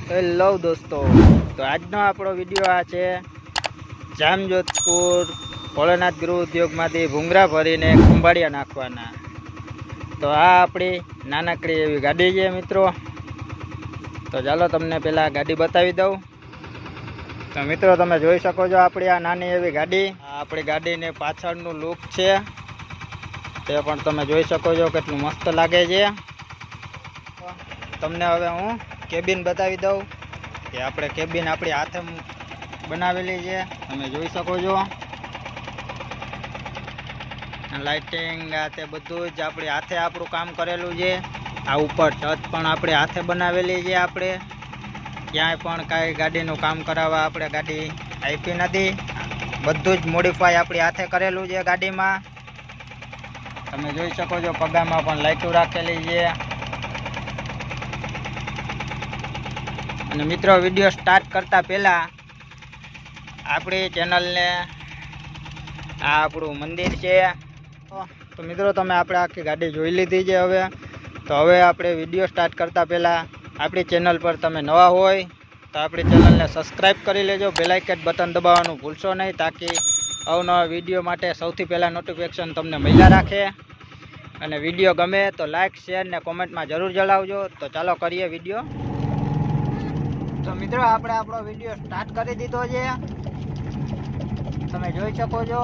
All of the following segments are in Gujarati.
હેલો દોસ્તો, તો આજનો આપણો વિડીયો આ છે જામજોધપુર ભોલેનાથ ગૃહ ઉદ્યોગમાંથી ભૂંગરા ભરીને ખંભાળિયા નાખવાના. તો આ આપણી નાનકડી એવી ગાડી છે મિત્રો. તો ચાલો તમને પહેલાં ગાડી બતાવી દઉં. તો મિત્રો તમે જોઈ શકો છો આપણી આ નાની એવી ગાડી. આપણી ગાડીની પાછળનું લુક છે તે પણ તમે જોઈ શકો છો, કેટલું મસ્ત લાગે છે. તમને હવે હું કેબિન બતાવી દઉં કે આપણે કેબિન આપણી હાથે બનાવેલી છે, તમે જોઈ શકો છો. લાઇટિંગ આ તે બધું જ આપણી હાથે આપણું કામ કરેલું છે. આ ઉપર છત પણ આપણે હાથે બનાવેલી છે. આપણે ક્યાંય પણ કાંઈ ગાડીનું કામ કરાવવા આપણે ગાડી આપી નથી. બધું જ મોડિફાઈ આપણી હાથે કરેલું છે ગાડીમાં. તમે જોઈ શકો છો પગામાં પણ લાઇટો રાખેલી છે. અને મિત્રો વિડીયો સ્ટાર્ટ કરતાં પહેલાં આપણી ચેનલને આ આપણું મંદિર છે. તો મિત્રો તમે આપણે આખી ગાડી જોઈ લીધી છે. હવે આપણે વિડીયો સ્ટાર્ટ કરતાં પહેલાં આપણી ચેનલ પર તમે નવા હોય તો આપણી ચેનલને સબસ્ક્રાઈબ કરી લેજો. બેલ આઇકન બટન દબાવવાનું ભૂલશો નહીં, તાકી અવનવા વિડીયો માટે સૌથી પહેલાં નોટિફિકેશન તમને મળ્યા રાખે. અને વિડીયો ગમે તો લાઇક, શેર ને કોમેન્ટમાં જરૂર જણાવજો. તો ચાલો કરીએ વિડીયો. તો મિત્રો આપણે આપણો વિડીયો સ્ટાર્ટ કરી દીધો છે. તમે જોઈ શકો છો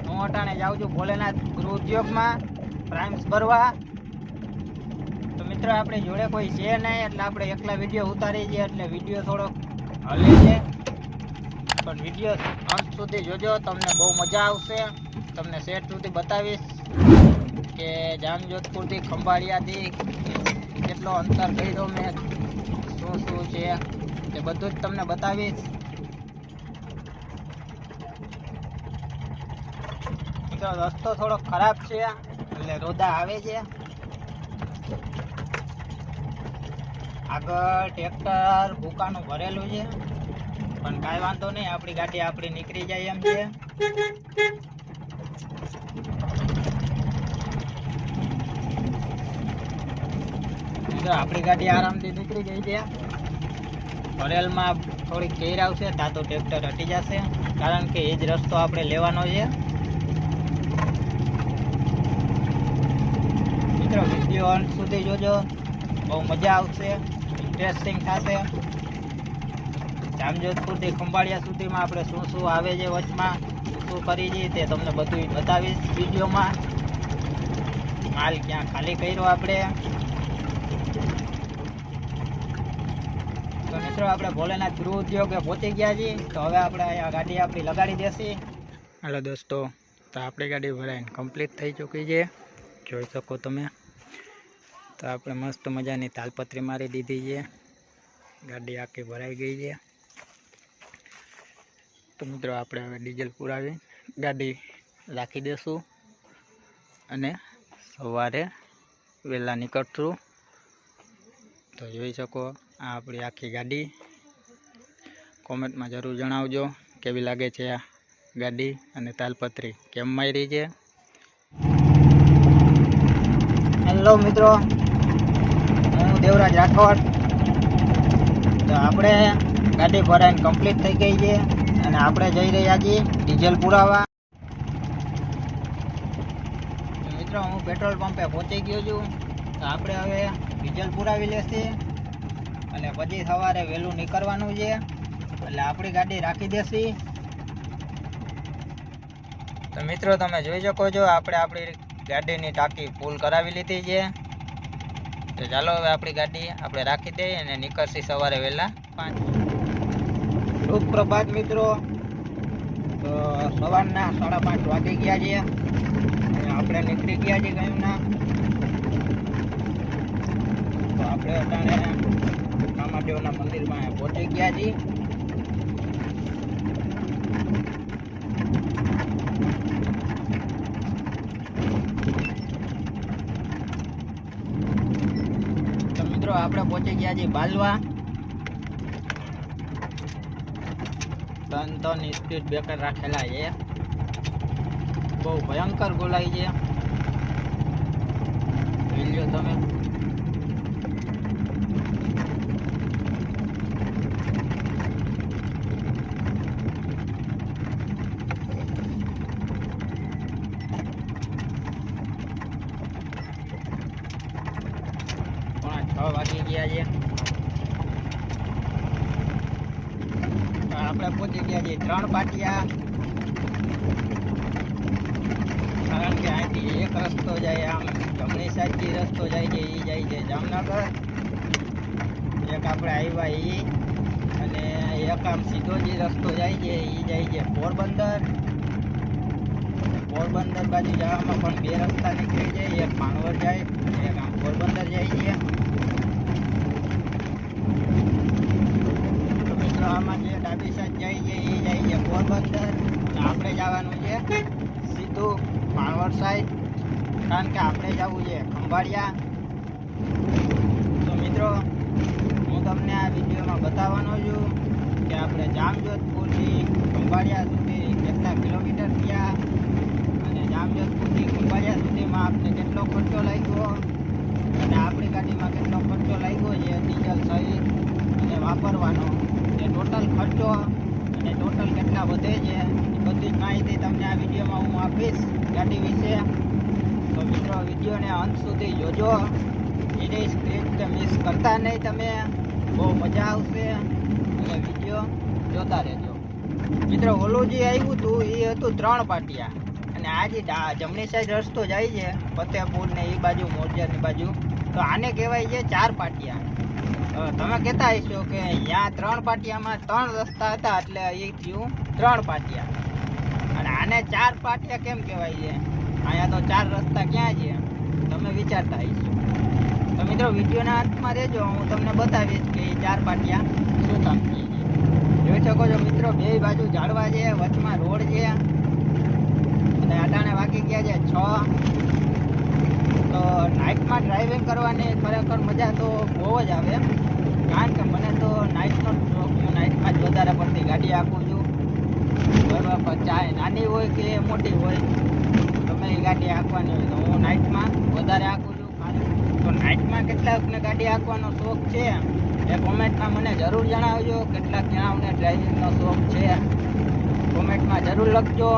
હું અટાણે જાઉં છું ભોલેનાથ ગૃહ ઉદ્યોગમાં પ્રાઇમ્સ ભરવા. તો મિત્રો આપણી જોડે કોઈ છે નહીં, એટલે આપણે એકલા વિડીયો ઉતારી છે, એટલે વિડીયો થોડો હલે છે. પણ વિડીયો અંત સુધી જોજો, તમને બહુ મજા આવશે. તમને સેટ સુધી બતાવીશ કે જામજોધપુરથી ખંભાળિયાથી કેટલો અંતર કર્યો મેં, શું છે એ બધું જ તમને બતાવીશ. મિત્રો રસ્તો થોડો ખરાબ છે, એટલે રોદા આવે છે. આગળ ટ્રેક્ટર ભૂકાનું ભરેલું છે, પણ કાંઈ વાંધો નહીં, આપણી ગાડી આપણી નીકળી જાય એમ છે. આપણી ગાડી આરામથી નીકળી ગઈ છે. ભરેલમાં થોડીક કેર આવશે ત્યાં તો ટ્રેક્ટર હટી જશે, કારણ કે એ જ રસ્તો આપણે લેવાનો છે. મિત્રો વિડીયો અંત સુધી જોજો, બહુ મજા આવશે, ઇન્ટરેસ્ટિંગ થશે. જામજોધપુરથી ખંભાળિયા સુધીમાં આપણે શું શું આવે છે વચમાં, શું કરી છે તે તમને બધું બતાવીશ વિડીયોમાં. માલ ક્યાં ખાલી કર્યો આપણે. તો મિત્રો આપણે ભોલેનાથ ગૃહ ઉદ્યોગે પહોંચી ગયા છીએ. તો હવે આપણે આ ગાડી આપણી લગાડી દેશી. હાલો દોસ્તો, તો આપણી ગાડી ભરાઈને કમ્પ્લીટ થઈ ચૂકી છે, જોઈ શકો તમે. તો આપણે મસ્ત મજાની તાલપત્રી મારી દીધી છે, ગાડી આખી ભરાઈ ગઈ છે. તો મિત્રો આપણે હવે ડીઝલ પુરાવી ગાડી રાખી દઈશું અને સવારે વહેલા નીકળશું. તો જોઈ શકો આ આપણી આખી ગાડી. કોમેન્ટમાં જરૂર જણાવજો કેવી લાગે છે આ ગાડી અને તાલપત્રી કેમ મારી છે. હેલો મિત્રો, હું દેવરાજ રાઠોડ. તો આપણે ગાડી ભરાઈને કમ્પ્લીટ થઈ ગઈ છે અને આપણે જઈ રહ્યા છીએ ડીઝલ પુરાવા. મિત્રો હું પેટ્રોલ પંપે પહોંચી ગયો છું. તો આપણે હવે ડીઝલ પુરાવી લેશે અને પછી સવારે વહેલું નીકળવાનું છે, એટલે આપણી ગાડી રાખી દેશી. તો મિત્રો તમે જોઈ શકો છો આપણે આપણી ગાડીની ટાંકી ફૂલ કરાવી લીધી છે. તો ચાલો હવે આપણી ગાડી આપણે રાખી દઈએ અને નીકળશી સવારે વહેલા 5. સુપ્રભાત મિત્રો. તો સવારના 5:30 વાગી ગયા છે અને આપણે નીકળી ગયા છીએ ગામના. તો આપણે અટાણે કામાદેવના મંદિરમાં પહોંચી ગયા છીએ. તો મિત્રો આપણે પહોંચી ગયા છીએ બાલવા. 3 સ્પીડ બ્રેકર રાખેલા છે, બહુ ભયંકર ગોલાઈ છે, જોઈ લો તમે. આપણે પહોંચી ગયા છીએ 3 પાટિયા. કારણ કે અહીંથી એક રસ્તો જાય આમ જમણી સાઈડથી રસ્તો જાય છે, એ જાય છે જામનગર. એક આપણે આવ્યા એ, અને એક આમ સીધો જે રસ્તો જાય છે એ જાય છે પોરબંદર. પોરબંદર બાજુ જવામાં પણ 2 રસ્તા નીકળી જાય, એક ભાણવર જાય, એક આમ પોરબંદર જાય છે. તો મિત્રો આમાં જે ડાબી સાઈડ જાય છે એ જાય છે પોરબંદર. આપણે જવાનું છે સીધું ભાણવર સાઈડ, કારણ કે આપણે જવું છે ખંભાળિયા. તો મિત્રો હું તમને આ વિડીયોમાં બતાવવાનો છું કે આપણે જામજોધપુરથી ખંભાળિયા સુધી કેટલા કિલોમીટર થયા, અને જામજોધપુરથી ખંભાળિયા સુધીમાં આપણે કેટલો ખર્ચો લાગ્યો, અને આપણી ગાડીમાં કેટલો ખર્ચો લાગ્યો છે ડીઝલ સહિત અને વાપરવાનો, એ ટોટલ ખર્ચો અને ટોટલ કેટલા વધે છે એ બધી જ માહિતી તમને આ વિડીયોમાં હું આપીશ ગાડી વિશે. તો મિત્રો વિડીયોને અંત સુધી જોજો, એની સ્ક્રિપ્ટ મિસ કરતા નહીં તમે, બહુ મજા આવશે અને વિડીયો જોતા રહેજો. મિત્રો ઓલું જે આવ્યું હતું એ હતું 3 પાટિયા, અને આ જે જમણી સાઈડ રસ્તો જાય છે ફતેહપુર ને એ બાજુ મોરજરની બાજુ, તો આને કહેવાય છે 4 પાટિયા. તમે કહેતા હશો કે અહીંયા 3 પાટિયામાં 3 રસ્તા હતા એટલે એ થયું 3 પાટિયા, અને આને 4 પાટિયા કેમ કહેવાય છે? અહીંયા તો 4 રસ્તા ક્યાં છે તમે વિચારતા હશો. તો મિત્રો વિડીયોના અંતમાં રહેજો, હું તમને બતાવીશ કે 4 પાટિયા શું કામ છે. જોઈ શકો છો મિત્રો, 2 બાજુ ઝાડવા છે, વચમાં રોડ છે, અને અટાણે વાગી ગયા છે 6. તો નાઇટમાં ડ્રાઇવિંગ કરવાની ખરેખર મજા તો બહુ જ આવે, કારણ કે મને તો નાઇટનો શોખ, હું નાઇટમાં જ વધારે પડતી ગાડી હાંકું છું. બરાબર, ચાહે નાની હોય કે મોટી હોય, ગમે એ ગાડી હાંકવાની હોય તો હું નાઇટમાં વધારે હાંકું છું. તો નાઇટમાં કેટલાકને ગાડી હાંકવાનો શોખ છે એ કોમેન્ટમાં મને જરૂર જણાવજો. કેટલાક જણાવને ડ્રાઇવિંગનો શોખ છે કોમેન્ટમાં જરૂર લખજો,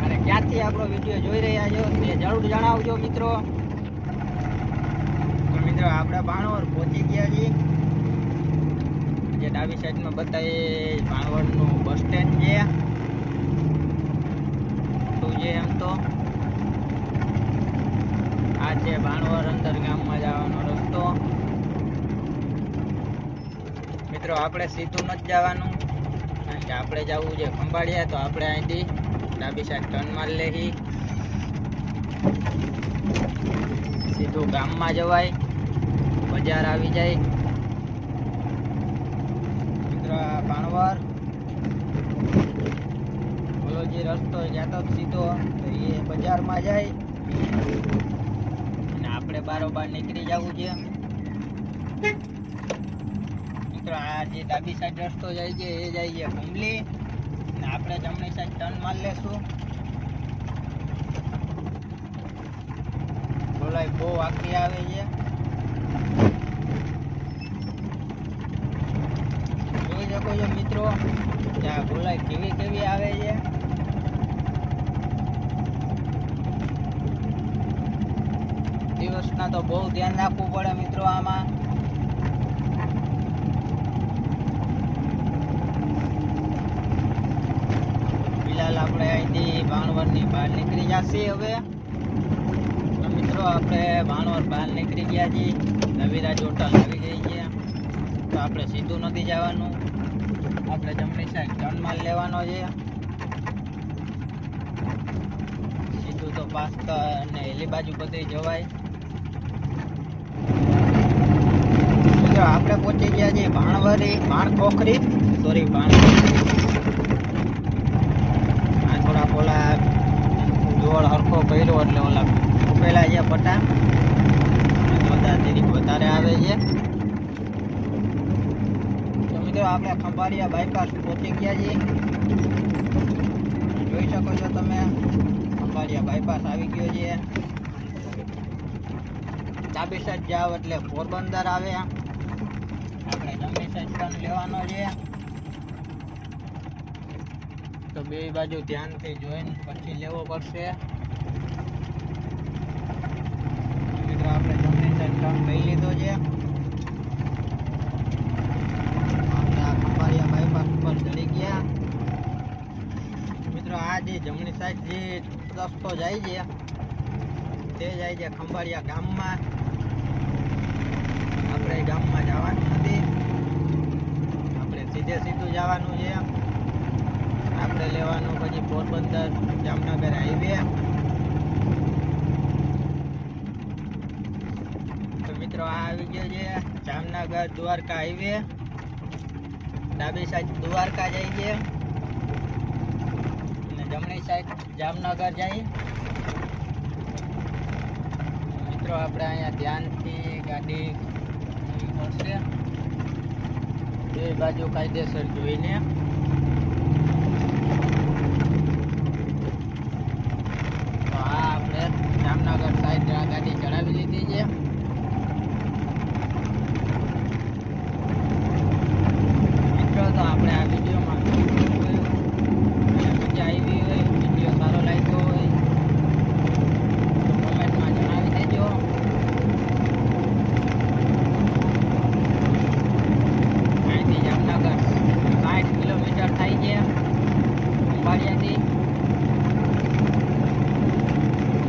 અને ક્યાંથી આપણો વિડીયો જોઈ રહ્યા છો તે જરૂર જણાવજો મિત્રો. તો મિત્રો આપણે ભાણવર પહોંચી ગયા છીએ. જે ડાબી સાઈડમાં બતાવીએ ભાણવરનું બસ સ્ટેન્ડ છે, તો જે એમ તો આ છે ભાણવર અંદર ગામમાં જવાનો રસ્તો. મિત્રો આપણે સીધું નથી જવાનું, કારણ કે આપણે જવું છે ખંભાળિયા. તો આપણે અહીંથી ડાબી સાઈડ ટર્ન મારી લેહી, સીધું ગામમાં જવાય, બજાર આવી જાય. મિત્રો આ ભાણવર ઓલો જે રસ્તો જતો સીધો તો એ બજારમાં જાય, અને આપણે બારોબાર નીકળી જવું છે. મિત્રો આ જે ડાબી સાઈડ રસ્તો જાય છે એ જાય છે હુમલી, અને આપણે જમણી સાઈડ ટર્ન મારી લેશું. બોલાય બહુ આખી આવે છે, જોઈ શકો છો મિત્રો કે આ બોલાય કેવી કેવી આવે છે. દિવસના તો બહુ ધ્યાન રાખવું પડે મિત્રો આમાં. ફિલહાલ આપણે અહીંથી ભાણવરની બહાર નીકળી જશે હવે. તો મિત્રો આપણે ભાણવર બહાર નીકળી ગયા છીએ, નવીરાજ હોટલ આવી ગઈ છે. તો આપણે સીધું નથી જવાનું, આપણે જમણી સાઈડ ટર્ન માલ લેવાનો છે. સીધું તો પાસ્તા અને એલી બાજુ બધી જવાય. આપણે પહોંચી ગયા છીએ ભાણખોખરી. આ થોડા ઓલા જોડ હરખો કર્યો એટલે ઓલા ઉભેલા છે પટા, વધારે આવે છે. તો મિત્રો આપણે ખંભાળિયા બાયપાસ પહોંચી ગયા છીએ, જોઈ શકો છો તમે. ખંભાળિયા બાયપાસ આવી ગયો છે. ડાબી સાઈડ જાવ એટલે પોરબંદર આવે. આપણે જમણી સાઈડ ટર્ન લેવાનો છે. તો બે બાજુ ધ્યાનથી જોઈને પછી લેવો પડશે. મિત્રો આપણે જમણી સાઈડ ટર્ન લઈ લીધો છે. આપણે આ ખંભાળિયા બાયપાસ ઉપર ચડી ગયા. ગાડી જમણી સાઈડ જે રસ્તો જાય છે તે જાય છે ખંભાળિયા ગામમાં. આપણે ગામમાં જવાનું નથી, આપણે સીધું જવાનું છે. આપણે લેવાનું પછી પોરબંદર જામનગર હાઈવે. તો મિત્રો આ આવી ગયો છે જામનગર દ્વારકા હાઈવે. ડાબી સાઈડ દ્વારકા જાય છે અને જમણી સાઈડ જામનગર જાય. મિત્રો આપણે અહીંયા ધ્યાનથી ગાડી પડશે, બે બાજુ કાયદેસર જોઈને. તો આ આપણે જામનગર સાઈડ આ ગાડી ચડાવી લીધી છે. મિત્રો તો આપણે આ વિડીયોમાં મજા આવી હોય, વિડીયો સારો લાગ્યો હોય તો કોમેન્ટમાં જણાવી દેજો. અહીંથી જામનગર 60 કિલોમીટર થાય છે ખંભાળિયાથી.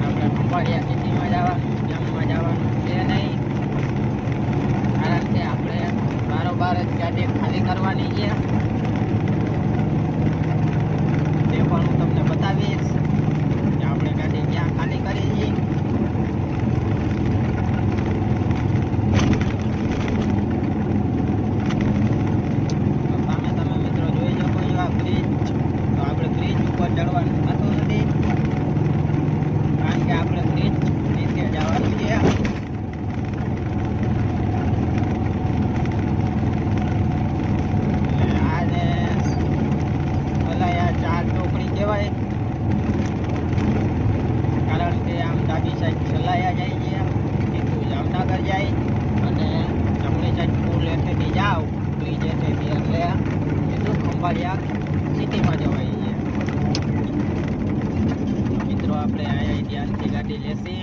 આપણે ખંભાળિયા સિટીમાં જવાનું, ગામમાં જવાનું છે નહીં, કારણ કે આપણે બારોબાર જ ગાડી ખાલી કરવાની છે. તે પણ હું તમને બતાવીશ કે આપણે ગાડી ક્યાં ખાલી કરી છે. તમે મિત્રો જોઈ શકો છો આ બ્રિજ. તો આપણે બ્રિજ ઉપર ચડવાનું થતું નથી, કારણ કે આપણે બ્રિજ નીચે જવાનું છે. આને સલાયા 4 ચોકડી કહેવાય, કારણ કે આમ ડાબી સાઈડ સલાયા જાય છે, સીધું જામનગર જાય, અને જમણી સાઈડ પુલ હેઠેથી જાઓ બ્રિજ હેઠેથી એટલે સીધું ખંભાળિયા સિટીમાં જવાય છે. મિત્રો આપણે અહીંયા ધ્યાનથી ગાડી લેશી,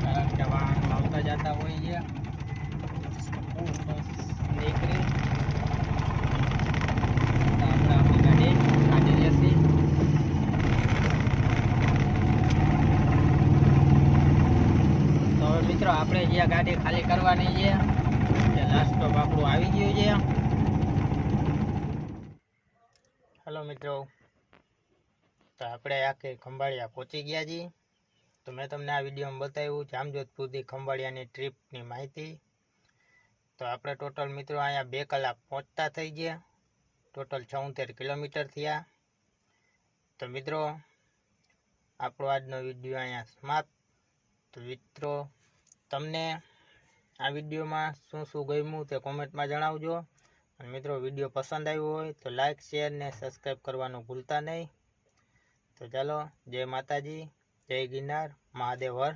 કારણ કે વાહનો આવતા જતા હોય છે. નીકળી આપણે આપણી ગાડી લેશી. તો હવે મિત્રો આપણે જ્યાં ગાડી ખાલી કરવાની છે તે લાસ્ટ સ્ટોપ આપણું આવી ગયું છે. હેલો મિત્રો, તો આપણે આખી ખંભાળિયા પહોંચી ગયા છીએ. તો મેં તમને આ વિડીયોમાં બતાવ્યું જામજોધપુરથી ખંભાળિયાની ટ્રીપની માહિતી. તો આપણે ટોટલ મિત્રો અહીંયા 2 કલાક પહોંચતા થઈ ગયા, ટોટલ 76 કિલોમીટર થયા. તો મિત્રો આપણો આજનો વિડીયો અહીંયા સમાપ્ત. તો મિત્રો તમને આ વિડીયોમાં શું શું ગમ્યું તે કોમેન્ટમાં જણાવજો. અને મિત્રો વિડીયો પસંદ આવ્યો હોય તો લાઈક, શેર ને સબસ્ક્રાઈબ કરવાનું ભૂલતા નહીં. તો ચાલો, જય માતાજી, જય ગિરનાર, મહાદેવ હર.